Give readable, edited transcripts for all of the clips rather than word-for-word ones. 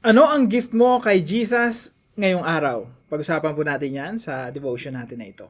Ano ang gift mo kay Jesus ngayong araw? Pag-usapan po natin yan sa devotion natin na ito.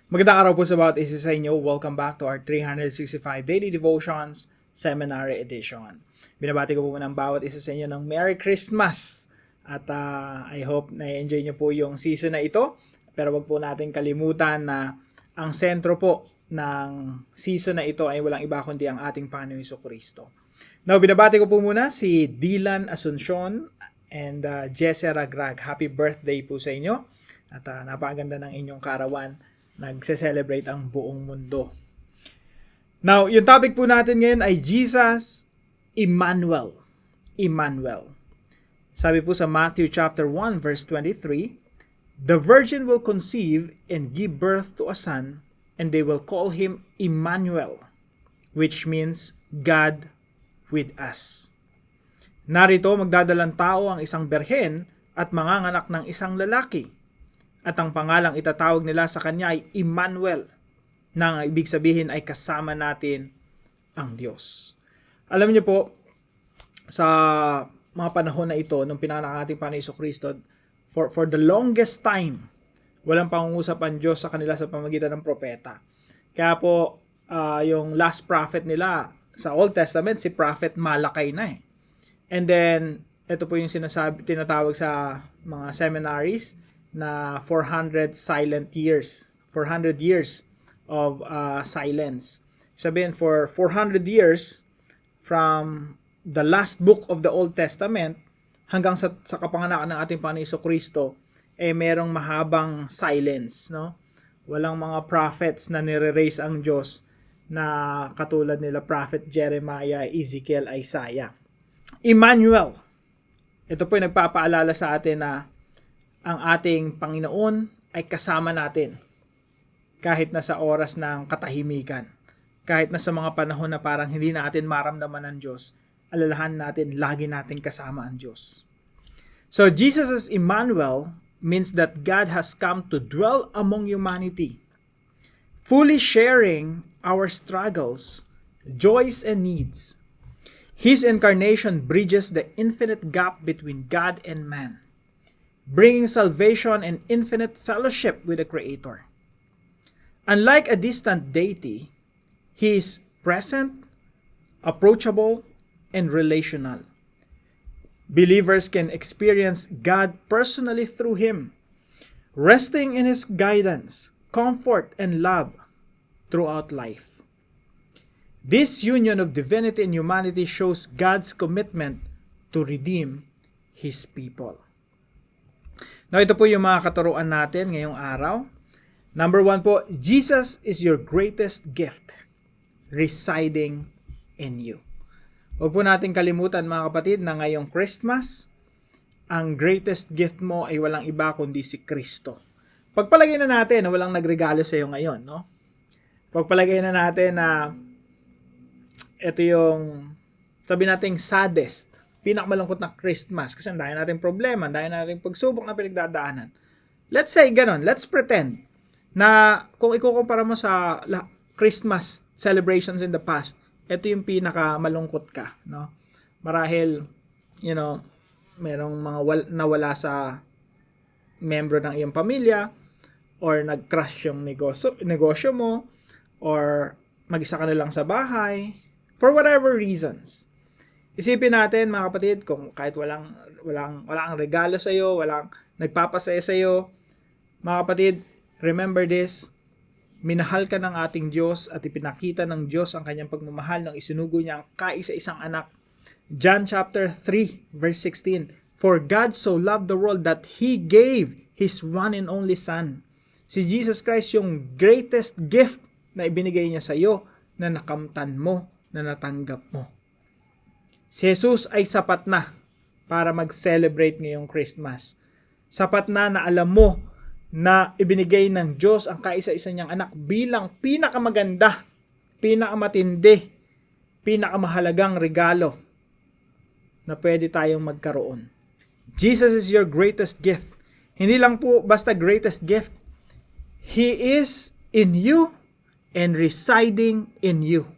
Magandang araw po sa bawat isa sa inyo. Welcome back to our 365 Daily Devotions Seminary Edition. Binabati ko po ng bawat isa sa inyo ng Merry Christmas. At I hope na-enjoy nyo po yung season na ito. Pero wag po natin kalimutan na ang sentro po ng season na ito ay walang iba kundi ang ating Panginoong Jesucristo. Now, binabati ko po muna si Dylan Asuncion and Jesse Ragrag. Happy birthday po sa inyo. At napakaganda ng inyong karawan. Nagse-celebrate ang buong mundo. Now, yung topic po natin ngayon ay Jesus Emmanuel. Emmanuel. Sabi po sa Matthew chapter 1 verse 23, "The virgin will conceive and give birth to a son, and they will call him Emmanuel," which means God with us. Narito magdadalang tao ang isang berhen at manganganak ng isang lalaki. At ang pangalang itatawag nila sa kanya ay Emmanuel, na ang ibig sabihin ay kasama natin ang Diyos. Alam niyo po, sa mga panahon na ito, nung pinanganak ang ating Panginoon Jesucristo, for the longest time, walang pangungusap ang Diyos sa kanila sa pamamagitan ng propeta. Kaya po, yung last prophet nila sa Old Testament, si Prophet Malakay na eh. And then, ito po yung tinatawag sa mga seminaries na 400 silent years. 400 years of silence. Sabihin, for 400 years, from the last book of the Old Testament, hanggang sa kapanganakan ng ating Panginoon Jesucristo, merong mahabang silence. No? Walang mga prophets na nire-raise ang Diyos na katulad nila Prophet Jeremiah, Ezekiel, Isaiah. Emmanuel. Ito po yung nagpapaalala sa atin na ang ating Panginoon ay kasama natin kahit na sa oras ng katahimikan. Kahit na sa mga panahon na parang hindi natin maramdaman ng Diyos, alalahan natin, lagi natin kasama ang Diyos. So, Jesus as Emmanuel means that God has come to dwell among humanity, fully sharing our struggles, joys, and needs. His incarnation bridges the infinite gap between God and man, bringing salvation and infinite fellowship with the Creator. Unlike a distant deity, He is present, approachable, and relational. Believers can experience God personally through Him, resting in His guidance, comfort, and love throughout life. This union of divinity and humanity shows God's commitment to redeem His people. Now, ito po yung mga katuruan natin ngayong araw. Number 1 po, Jesus is your greatest gift, residing in you. Huwag po natin kalimutan mga kapatid na ngayong Christmas, ang greatest gift mo ay walang iba kundi si Kristo. Pagpalagay na natin na walang nagregalo sa iyo ngayon, no? Pagpalagay na natin na ito yung, sabi nating saddest, pinakamalungkot na Christmas kasi ang dahil natin problema, ang dahil natin pagsubok na pinagdadaanan. Let's say ganon, let's pretend na kung ikukumpara mo sa Christmas celebrations in the past, ito yung pinakamalungkot ka, no? Marahil, merong mga nawala sa membro ng iyong pamilya, or nag-crash yung negosyo mo, or mag-isa ka na lang sa bahay, for whatever reasons. Isipin natin mga kapatid, kung kahit walang regalo sa iyo, walang nagpapasaya sa iyo, mga kapatid, remember this, minahal ka ng ating Diyos at ipinakita ng Diyos ang kanyang pagmamahal nang isinugo niya ang kaisa-isang anak. John chapter 3 verse 16, "For God so loved the world that He gave His one and only Son." Si Jesus Christ yung greatest gift na ibinigay niya sa iyo, na nakamtan mo, na natanggap mo. Si Jesus ay sapat na para mag-celebrate ngayong Christmas. Sapat na na alam mo na ibinigay ng Diyos ang kaisa-isa niyang anak bilang pinakamaganda, pinakamatindi, pinakamahalagang regalo na pwede tayong magkaroon. Jesus is your greatest gift. Hindi lang po basta greatest gift. He is in you and residing in you.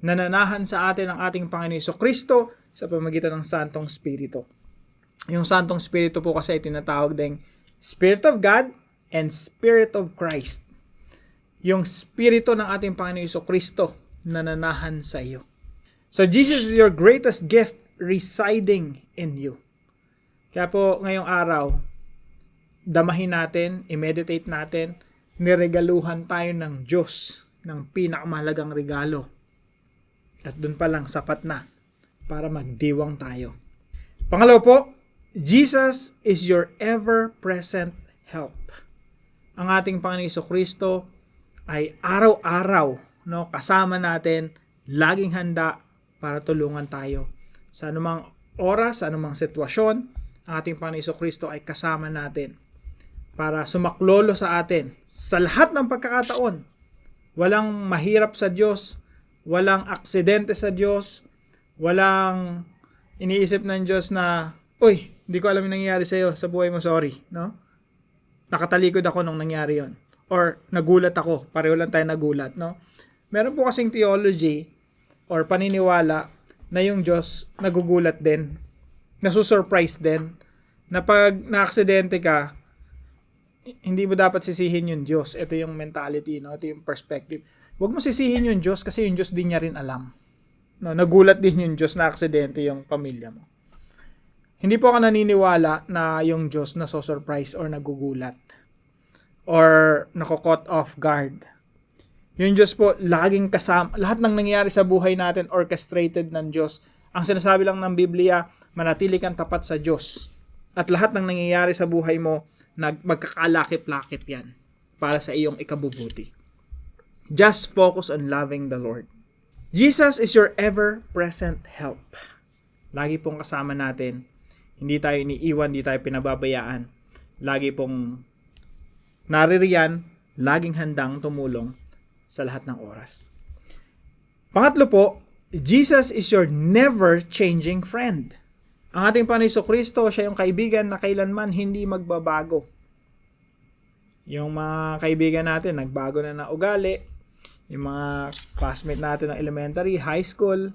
Nananahan sa atin ang ating Panginoon Jesucristo sa pamamagitan ng Santong Espiritu. Yung Santong Espiritu po kasi ay tinatawag ding Spirit of God and Spirit of Christ. Yung Espiritu ng ating Panginoon Jesucristo na nanahan sa iyo. So Jesus is your greatest gift residing in you. Kaya po ngayong araw, damahin natin, i-meditate natin, niregaluhan tayo ng Diyos ng pinakamahalagang regalo. At dun pa lang sapat na para magdiwang tayo. Pangalawa po, Jesus is your ever-present help. Ang ating Panginoon Jesucristo ay araw-araw, no, kasama natin, laging handa para tulungan tayo. Sa anumang oras, sa anumang sitwasyon, ang ating Panginoon Jesucristo ay kasama natin para sumaklolo sa atin sa lahat ng pagkakataon. Walang mahirap sa Diyos, walang aksidente sa Diyos, walang iniisip ng Diyos na, uy, hindi ko alam yung nangyayari sa'yo, sa buhay mo, sorry, no? Nakatalikod ako nung nangyari yon. Or nagulat ako, pareho lang tayo nagulat, no? Meron po kasing theology or paniniwala na yung Diyos nagugulat din, nasusurprise din, na pag na-aksidente ka, hindi mo dapat sisihin yung Diyos. Ito yung mentality, no? Ito yung perspective. Huwag mo sisihin yung Diyos kasi yung Diyos din niya rin alam. No, nagulat din yung Diyos na aksidente yung pamilya mo. Hindi po ako naniniwala na yung Diyos na surprise or nagugulat or nako-caught off guard. Yung Diyos po laging kasama. Lahat ng nangyayari sa buhay natin orchestrated ng Diyos. Ang sinasabi lang ng Biblia, manatili kang tapat sa Diyos. At lahat ng nangyayari sa buhay mo, magkakalakip-lakip yan para sa iyong ikabubuti. Just focus on loving the Lord. Jesus is your ever-present help. Lagi pong kasama natin. Hindi tayo iniiwan, hindi tayo pinababayaan. Lagi pong naririyan, laging handang tumulong sa lahat ng oras. Pangatlo po, Jesus is your never-changing friend. Ang ating Panginoon Jesucristo, siya yung kaibigan na kailanman hindi magbabago. Yung mga kaibigan natin, nagbago na ng ugali. Yung mga classmate natin ng elementary, high school,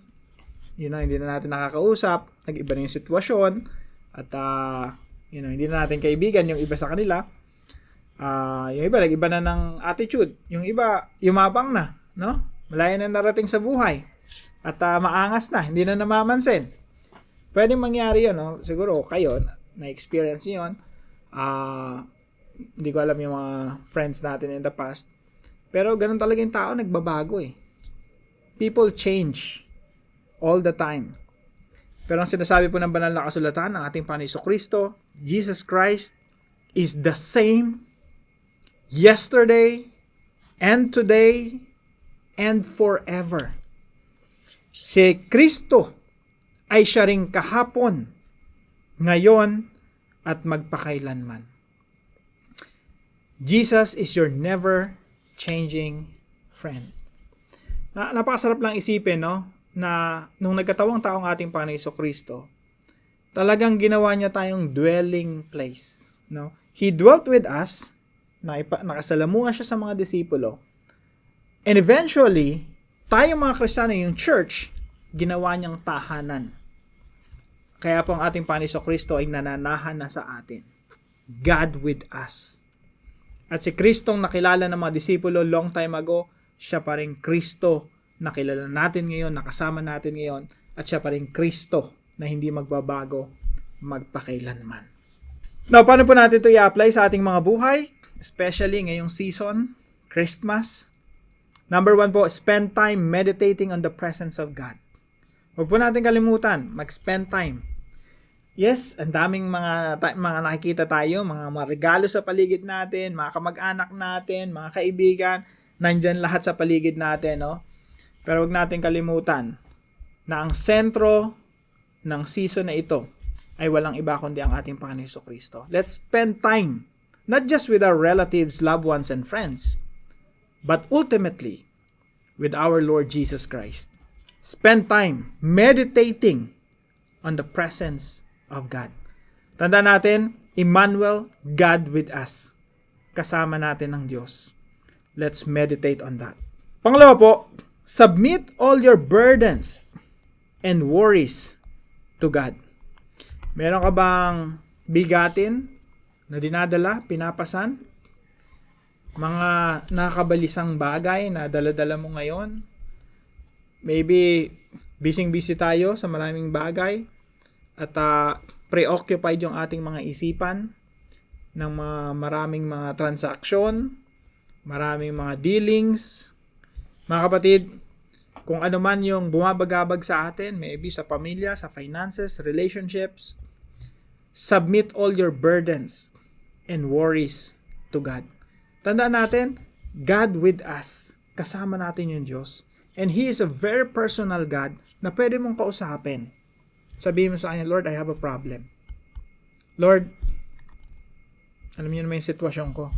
hindi na natin nakakausap. Nag-iba na yung sitwasyon. At, hindi na natin kaibigan yung iba sa kanila. Yung iba, nag-iba na ng attitude. Yung iba, yumabang na. No? Malaya na narating sa buhay. At maangas na, hindi na namamansin. Pwedeng mangyari yun, no? Siguro kayo, na-experience yun. Hindi ko alam yung mga friends natin in the past. Pero ganun talaga yung tao, nagbabago eh. People change all the time. Pero ang sinasabi po ng banal na kasulatan ng ating Panginoon Jesucristo, Jesus Christ is the same yesterday and today and forever. Si Kristo ay siya ring kahapon, ngayon, at magpakailanman. Jesus is your never-changing friend. Napakasarap lang isipin, no? Na nung nagkatawang taong ating Panginoon Jesucristo, talagang ginawa niya tayong dwelling place. No? He dwelt with us, nakasalamuha siya sa mga disipulo, and eventually, tayo mga Kristiyano, yung church, ginawa niyang tahanan. Kaya po ang ating Panginoon Jesucristo ay nananahan na sa atin. God with us. At si Kristong nakilala ng mga disipulo long time ago, siya pa rin Kristo nakilala natin ngayon, nakasama natin ngayon, at siya pa rin Kristo na hindi magbabago magpakailanman. Now, paano po natin ito i-apply sa ating mga buhay? Especially ngayong season, Christmas. Number 1 po, spend time meditating on the presence of God. Huwag po natin kalimutan, mag-spend time. Yes, ang daming mga nakikita tayo, mga regalo sa paligid natin, mga kamag-anak natin, mga kaibigan, nandyan lahat sa paligid natin, no? Pero huwag natin kalimutan na ang sentro ng season na ito ay walang iba kundi ang ating Panginoon Jesucristo. Let's spend time, not just with our relatives, loved ones, and friends, but ultimately with our Lord Jesus Christ. Spend time meditating on the presence of God. Tanda natin, Emmanuel, God with us. Kasama natin ng Diyos. Let's meditate on that. Pangalawa po, submit all your burdens and worries to God. Meron ka bang bigatin na dinadala, pinapasan? Mga nakakabalisang bagay na dala-dala mo ngayon? Maybe busy tayo sa maraming bagay at preoccupied yung ating mga isipan ng maraming mga transaksyon, maraming mga dealings. Mga kapatid, kung ano man yung bumabagabag sa atin, maybe sa pamilya, sa finances, relationships, submit all your burdens and worries to God. Tandaan natin, God with us. Kasama natin yung Diyos. And He is a very personal God na pwede mong kausapin. Sabihin mo sa Kanya, Lord, I have a problem. Lord, alam niyo naman yung sitwasyon ko.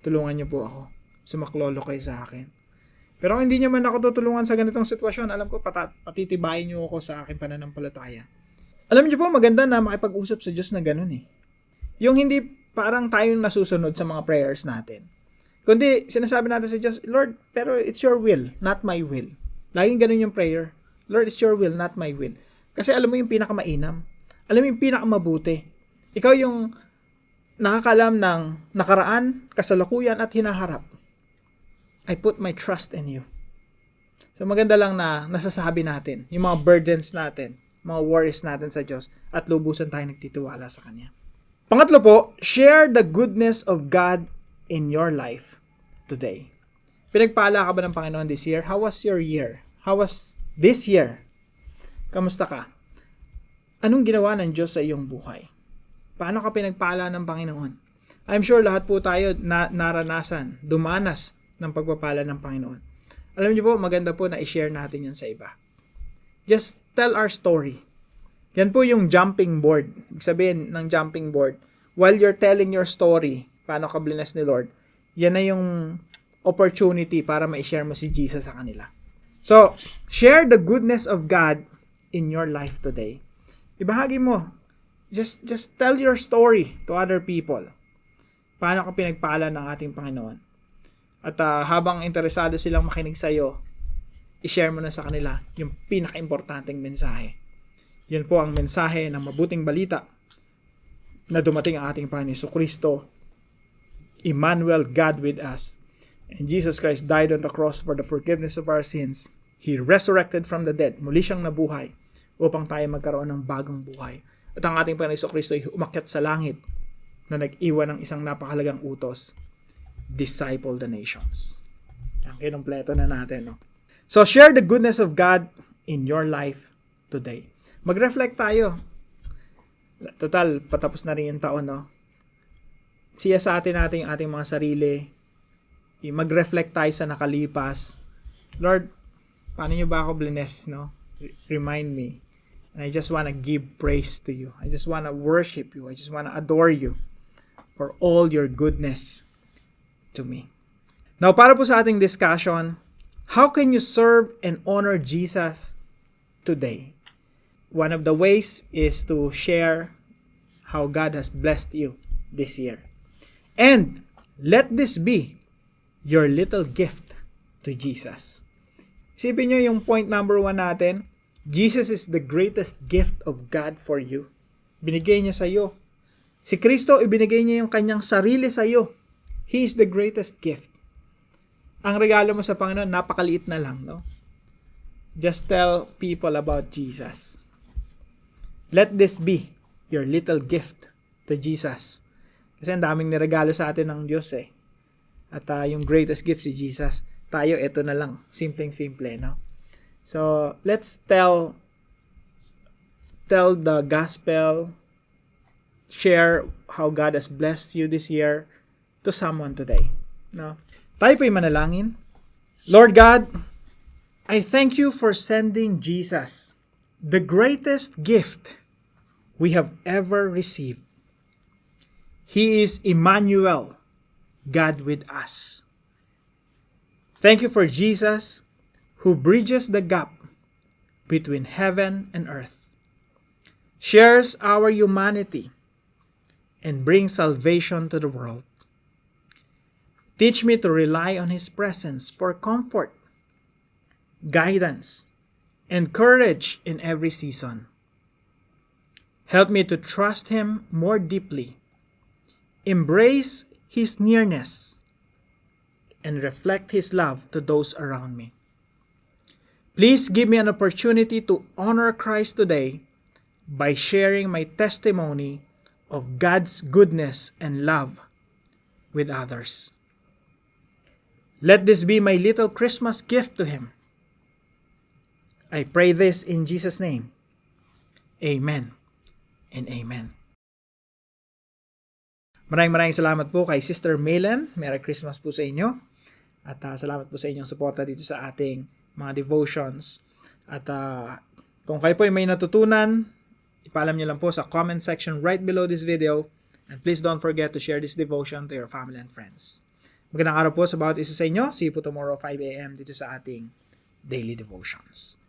Tulungan niyo po ako. Sumaklolo kayo sa akin. Pero kung hindi niyo man ako tutulungan sa ganitong sitwasyon, alam ko patitibayin niyo ako sa aking pananampalataya. Alam niyo po, maganda na makipag-usap sa Diyos na ganun eh. Yung hindi parang tayong nasusunod sa mga prayers natin. Kundi sinasabi natin sa Diyos, Lord, pero it's your will, not my will. Laging ganun yung prayer. Lord, it's your will, not my will. Kasi alam mo yung pinakamainam. Alam mo yung pinakamabuti. Ikaw yung nakakalam ng nakaraan, kasalukuyan at hinaharap. I put my trust in you. So maganda lang na nasasabi natin yung mga burdens natin, mga worries natin sa Diyos at lubusan tayo nagtitiwala sa Kanya. Pangatlo po, share the goodness of God in your life today. Pinagpala ka ba ng Panginoon this year? How was your year? How was this year? Kamusta ka? Anong ginawa ng Diyos sa iyong buhay? Paano ka pinagpala ng Panginoon? I'm sure lahat po tayo naranasan, dumanas ng pagpapala ng Panginoon. Alam niyo po, maganda po na i-share natin yan sa iba. Just tell our story. Yan po yung jumping board. Ibig sabihin ng jumping board, while you're telling your story, paano ka bless ni Lord, yan na yung opportunity para ma-share mo si Jesus sa kanila. So, share the goodness of God in your life today. Ibahagi mo. Just tell your story to other people. Paano ka pinagpala ng ating Panginoon. At habang interesado silang makinig sa iyo, i-share mo na sa kanila yung pinaka-importanting mensahe. Yan po ang mensahe ng mabuting balita na dumating ang ating Panginoon Jesucristo, Emmanuel, God with us. And Jesus Christ died on the cross for the forgiveness of our sins. He resurrected from the dead. Muli siyang nabuhay upang tayo magkaroon ng bagong buhay. At ang ating Panginoon Jesucristo ay umakyat sa langit na nag-iwan ng isang napakahalagang utos. Disciple the nations. Ang kinumpleto na natin. No? So, share the goodness of God in your life today. Mag-reflect tayo. Total, patapos na rin yung taon, no? Siya sa atin natin yung ating mga sarili. Mag-reflect tayo sa nakalipas. Lord, paano nyo ba ako bless, no? Remind me. And I just want to give praise to you. I just want to worship you. I just want to adore you for all your goodness to me. Now, para po sa ating discussion, how can you serve and honor Jesus today? One of the ways is to share how God has blessed you this year. And let this be your little gift to Jesus. Isipin nyo yung point number 1 natin. Jesus is the greatest gift of God for you. Binigay niya sa iyo. Si Kristo, ibinigay niya yung kanyang sarili sa iyo. He is the greatest gift. Ang regalo mo sa Panginoon, napakaliit na lang, no? Just tell people about Jesus. Let this be your little gift to Jesus. Kasi ang daming niregalo sa atin ng Diyos eh. At yung greatest gift si Jesus. Tayo, ito na lang. Simpleng-simple, no? So, let's tell the gospel, share how God has blessed you this year to someone today. No? Tayo po'y manalangin. Lord God, I thank you for sending Jesus, the greatest gift we have ever received. He is Emmanuel, God with us. Thank you for Jesus, who bridges the gap between heaven and earth, shares our humanity, and brings salvation to the world. Teach me to rely on His presence for comfort, guidance, and courage in every season. Help me to trust Him more deeply, embrace His nearness, and reflect His love to those around me. Please give me an opportunity to honor Christ today by sharing my testimony of God's goodness and love with others. Let this be my little Christmas gift to Him. I pray this in Jesus' name. Amen and amen. Maraming salamat po kay Sister Melen. Merry Christmas po sa inyo. At salamat po sa inyong suporta dito sa ating mga devotions. At kung kayo po ay may natutunan, ipaalam niyo lang po sa comment section right below this video. And please don't forget to share this devotion to your family and friends. Magandang araw po sa bawat isa sa inyo. See you po tomorrow 5 a.m. dito sa ating daily devotions.